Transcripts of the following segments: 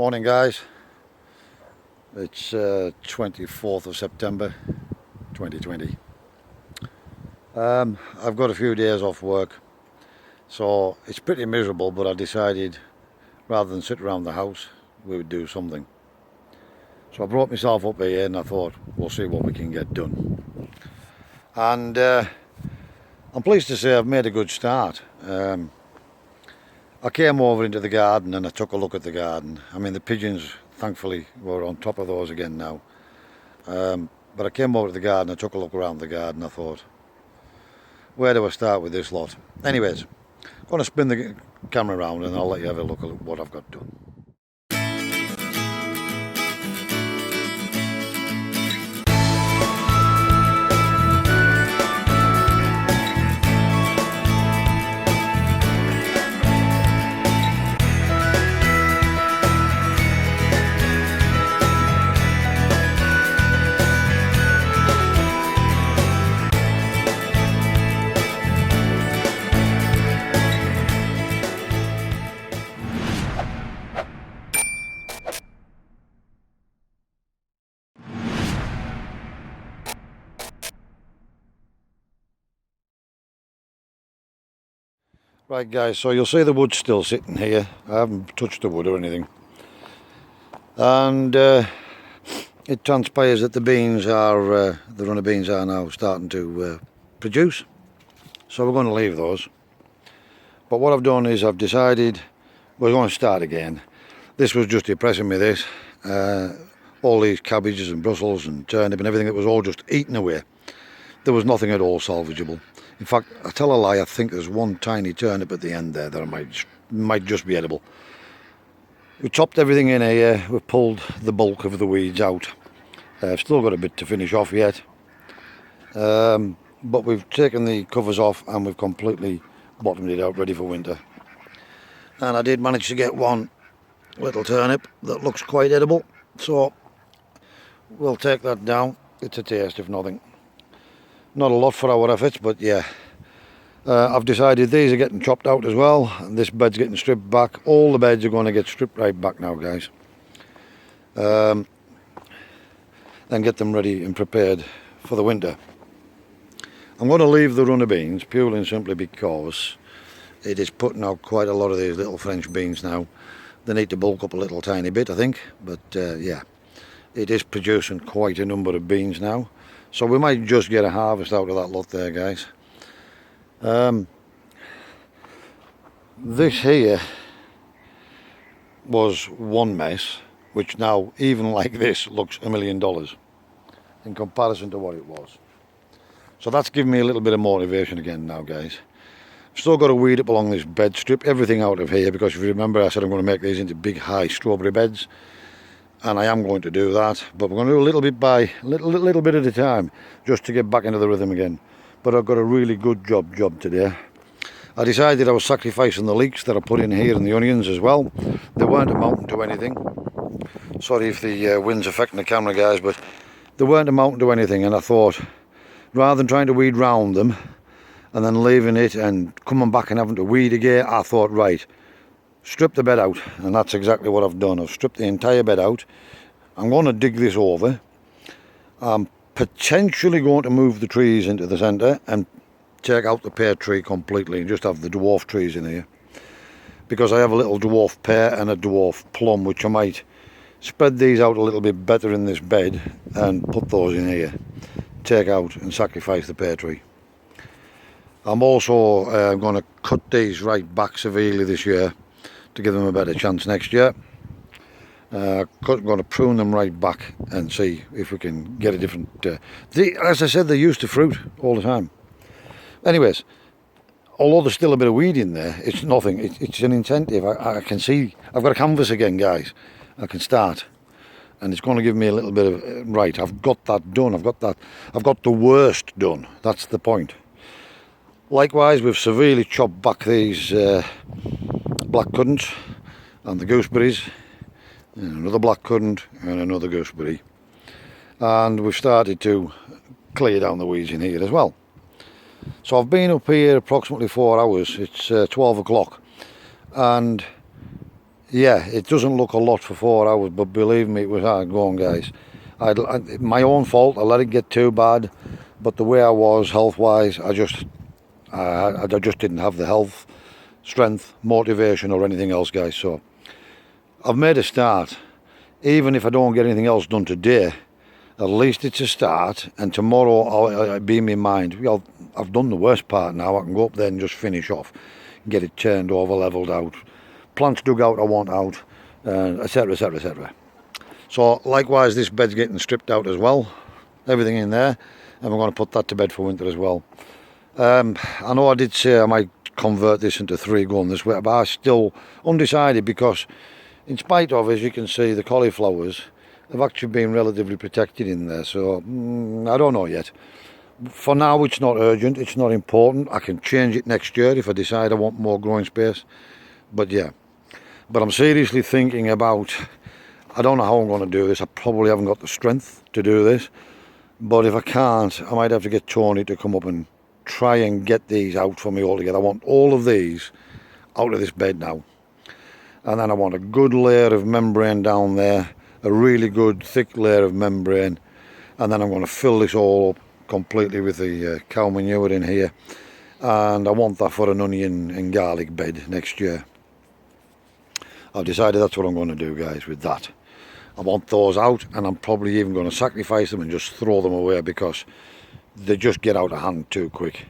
Morning guys, it's 24th of September 2020. I've got a few days off work, so it's pretty miserable, but I decided rather than sit around the house we would do something. So I brought myself up here and I thought we'll see what we can get done. And I'm pleased to say I've made a good start. I came over into the garden and I took a look at the garden. I mean, the pigeons, thankfully, were on top of those again now. But I came over to the garden, I took a look around the garden, I thought, where do I start with this lot? Anyways, I'm going to spin the camera around and I'll let you have a look at what I've got done. Right guys, so you'll see the wood still sitting here. I haven't touched the wood or anything. And it transpires that the beans are, the runner beans are now starting to produce. So we're going to leave those. But what I've done is I've decided we're going to start again. This was just depressing me, this. All these cabbages and Brussels and turnip and everything, it was all just eaten away. There was nothing at all salvageable. In fact, I tell a lie, I think there's one tiny turnip at the end there that might just be edible. We chopped everything in here, we pulled the bulk of the weeds out. I've still got a bit to finish off yet. But we've taken the covers off and we've completely bottomed it out, ready for winter. And I did manage to get one little turnip that looks quite edible. So we'll take that down. It's a taste, if nothing. Not a lot for our efforts, but yeah. I've decided these are getting chopped out as well, and this bed's getting stripped back. All the beds are going to get stripped right back now, guys. Then get them ready and prepared for the winter. I'm going to leave the runner beans purely and simply because it is putting out quite a lot of these little French beans now. They need to bulk up a little tiny bit, I think, but yeah, it is producing quite a number of beans now. So we might just get a harvest out of that lot there, guys. This here was one mess, which now, even like this, looks $1 million in comparison to what it was. So that's given me a little bit of motivation again now, guys. I've still got to weed up along this bed, strip everything out of here, because if you remember I said I'm going to make these into big high strawberry beds. And I am going to do that, but we're going to do a little bit by little bit at a time, just to get back into the rhythm again. But I've got a really good job today. I decided I was sacrificing the leeks that I put in here and the onions as well. They weren't amounting to anything. Sorry if the wind's affecting the camera, guys, but they weren't amounting to anything. And I thought, rather than trying to weed round them and then leaving it and coming back and having to weed again, I thought, right, strip the bed out, and that's exactly what I've done. I've stripped the entire bed out. I'm going to dig this over. I'm potentially going to move the trees into the centre and take out the pear tree completely and just have the dwarf trees in here, because I have a little dwarf pear and a dwarf plum, which I might spread these out a little bit better in this bed and put those in here, take out and sacrifice the pear tree. I'm also going to cut these right back severely this year to give them a better chance next year. I'm going to prune them right back and see if we can get a different... as I said, they're used to fruit all the time. Anyways, although there's still a bit of weed in there, it's nothing. It's an incentive. I can see... I've got a canvas again, guys. I can start. And it's going to give me a little bit of... Right, I've got that done. I've got the worst done. That's the point. Likewise, we've severely chopped back these black currants and the gooseberries, and another black currant and another gooseberry, and we've started to clear down the weeds in here as well. So I've been up here approximately 4 hours. It's 12 o'clock, and yeah, it doesn't look a lot for 4 hours, but believe me, it was hard going, guys. My own fault, I let it get too bad, but the way I was health-wise, I just didn't have the health, strength, motivation or anything else, guys. So I've made a start. Even if I don't get anything else done today, at least it's a start, and tomorrow I'll be in my mind, well, I've done the worst part now, I can go up there and just finish off, get it turned over, levelled out, plants dug out I want out, etc, etc, etc. So likewise, this bed's getting stripped out as well, everything in there, and we're going to put that to bed for winter as well. I know I did say I might convert this into 3 going this way, but I'm still undecided because in spite of, as you can see, the cauliflowers have actually been relatively protected in there, so I don't know yet. For now it's not urgent, it's not important. I can change it next year if I decide I want more growing space, but yeah. But I'm seriously thinking about, I don't know how I'm going to do this. I probably haven't got the strength to do this, but if I can't, I might have to get Tony to come up and try and get these out for me altogether. I want all of these out of this bed now, and then I want a good layer of membrane down there, a really good thick layer of membrane, and then I'm going to fill this all up completely with the cow manure in here, and I want that for an onion and garlic bed next year. I've decided that's what I'm going to do, guys, with that. I want those out, and I'm probably even going to sacrifice them and just throw them away because they just get out of hand too quick.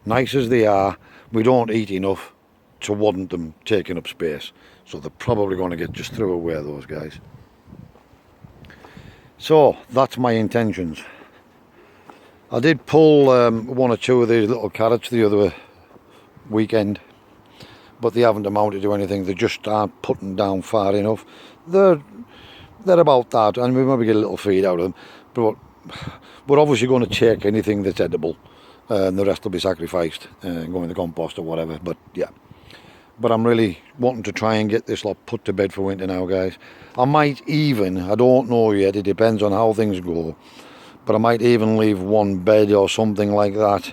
Nice as they are, we don't eat enough to warrant them taking up space, so they're probably going to get just thrown away, those guys. So that's my intentions. I did pull 1 or 2 of these little carrots the other weekend, but they haven't amounted to anything. They just aren't putting down far enough. They're about that, and we maybe get a little feed out of them, but we're obviously going to take anything that's edible, and the rest will be sacrificed and go in the compost or whatever. But yeah, but I'm really wanting to try and get this lot put to bed for winter now, guys. I might even, I don't know yet, it depends on how things go, but I might even leave 1 bed or something like that.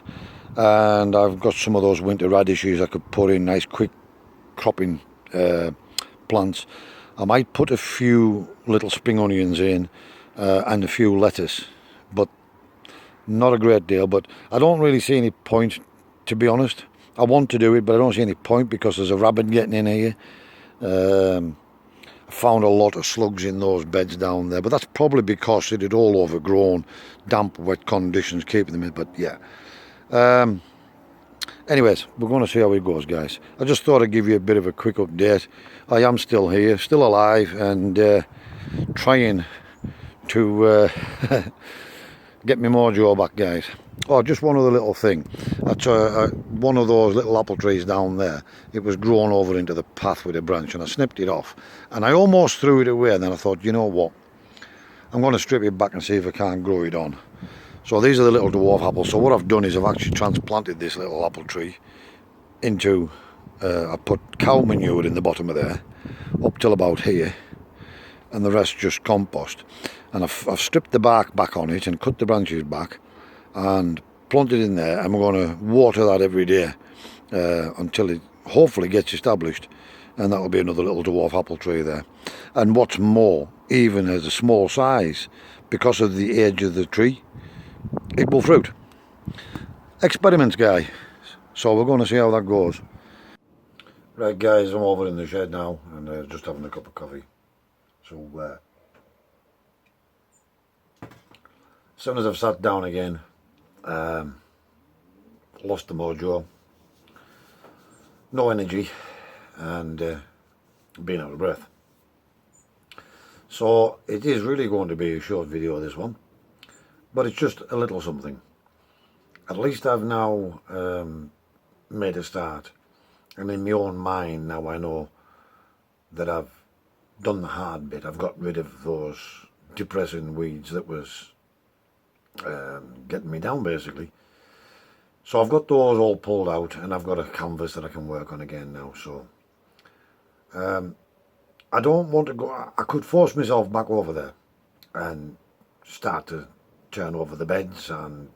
And I've got some of those winter radishes I could put in, nice quick cropping plants. I might put a few little spring onions in and a few lettuce, but not a great deal. But I don't really see any point, to be honest. I want to do it, but I don't see any point because there's a rabbit getting in here. I found a lot of slugs in those beds down there, but that's probably because it had all overgrown, damp, wet conditions keeping them in. But yeah. Anyways, we're going to see how it goes, guys. I just thought I'd give you a bit of a quick update. I am still here, still alive, and trying to get my mojo back, guys. Oh, just one other little thing. That's one of those little apple trees down there. It was grown over into the path with a branch, and I snipped it off. And I almost threw it away, and then I thought, you know what? I'm going to strip it back and see if I can't grow it on. So these are the little dwarf apples. So what I've done is I've actually transplanted this little apple tree into, I put cow manure in the bottom of there, up till about here, and the rest just compost. And I've stripped the bark back on it and cut the branches back and planted in there, and we're going to water that every day until it hopefully gets established, and that'll be another little dwarf apple tree there. And what's more, even as a small size, because of the age of the tree, it will fruit. Experiments, guy. So we're going to see how that goes. Right, guys, I'm over in the shed now and just having a cup of coffee. So as soon as I've sat down again, lost the mojo, no energy, and being out of breath. So it is really going to be a short video, this one, but it's just a little something. At least I've now made a start, and in my own mind now I know that I've done the hard bit. I've got rid of those depressing weeds that was getting me down, basically. So I've got those all pulled out, and I've got a canvas that I can work on again now. So I don't want to go. I could force myself back over there and start to turn over the beds and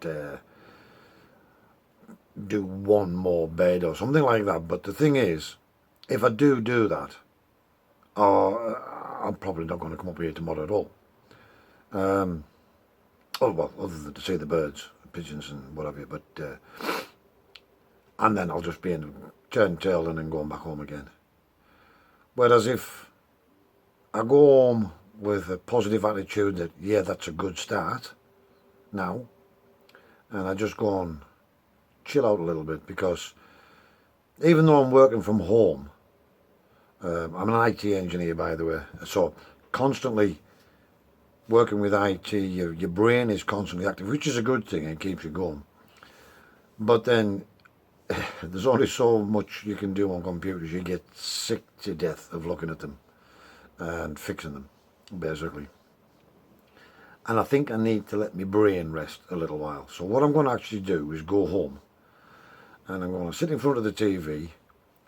do one more bed or something like that. But the thing is, if I do that, or I'm probably not going to come up here tomorrow at all. Oh well, other than to see the birds, pigeons and whatever, but and then I'll just be in turn tail and then going back home again. Whereas if I go home with a positive attitude that, yeah, that's a good start now, and I just go and chill out a little bit, because even though I'm working from home, I'm an IT engineer, by the way, so constantly working with IT, your brain is constantly active, which is a good thing and keeps you going. But then there's only so much you can do on computers. You get sick to death of looking at them and fixing them, basically. And I think I need to let my brain rest a little while. So what I'm going to actually do is go home, and I'm going to sit in front of the TV,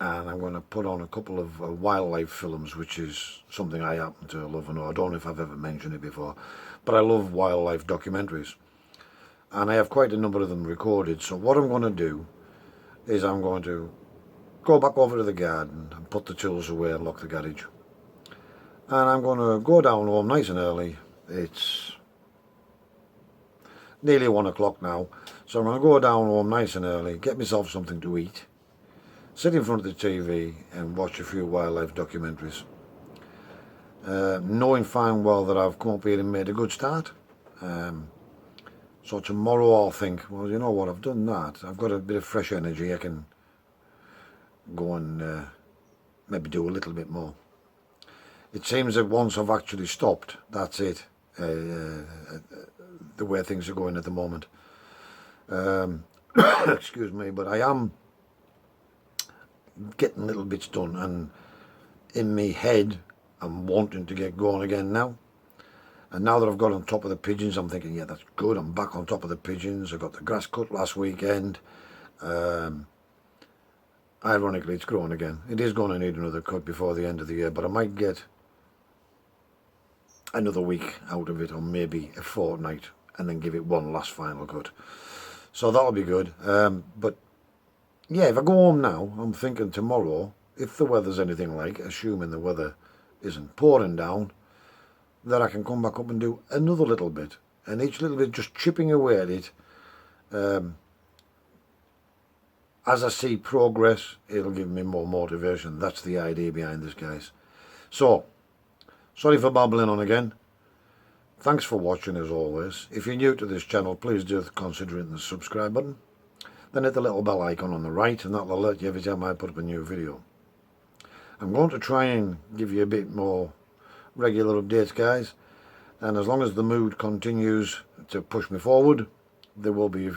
and I'm going to put on a couple of wildlife films, which is something I happen to love. And I don't know if I've ever mentioned it before, but I love wildlife documentaries, and I have quite a number of them recorded. So what I'm going to do is I'm going to go back over to the garden and put the tools away and lock the garage, and I'm going to go down home nice and early. It's nearly 1 o'clock now, so I'm going to go down home nice and early, get myself something to eat, sit in front of the TV and watch a few wildlife documentaries, knowing fine well that I've come up here and made a good start. So tomorrow I'll think, well, you know what, I've done that, I've got a bit of fresh energy, I can go and maybe do a little bit more. It seems that once I've actually stopped, that's it, the way things are going at the moment. Excuse me, but I am getting little bits done, and in my head I'm wanting to get going again now. And now that I've got on top of the pigeons, I'm thinking, yeah, that's good, I'm back on top of the pigeons. I got the grass cut last weekend. Ironically, it's growing again. It is going to need another cut before the end of the year, but I might get another week out of it, or maybe a fortnight, and then give it one last final cut. So that'll be good. But yeah, if I go home now, I'm thinking tomorrow, if the weather's anything like, assuming the weather isn't pouring down, that I can come back up and do another little bit, and each little bit just chipping away at it. As I see progress, it'll give me more motivation. That's the idea behind this, guys. So, sorry for babbling on again. Thanks for watching as always. If you're new to this channel, please do consider hitting the subscribe button. Then hit the little bell icon on the right, and that'll alert you every time I put up a new video. I'm going to try and give you a bit more regular updates, guys, and as long as the mood continues to push me forward, there will be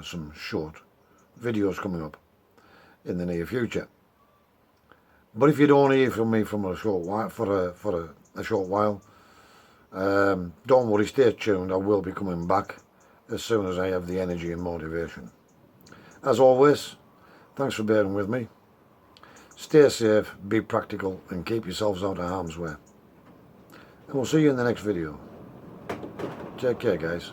some short videos coming up in the near future. But if you don't hear from me from a short while, for a short while, don't worry, stay tuned. I will be coming back as soon as I have the energy and motivation. As always, thanks for bearing with me. Stay safe, be practical, and keep yourselves out of harm's way. And we'll see you in the next video. Take care, guys.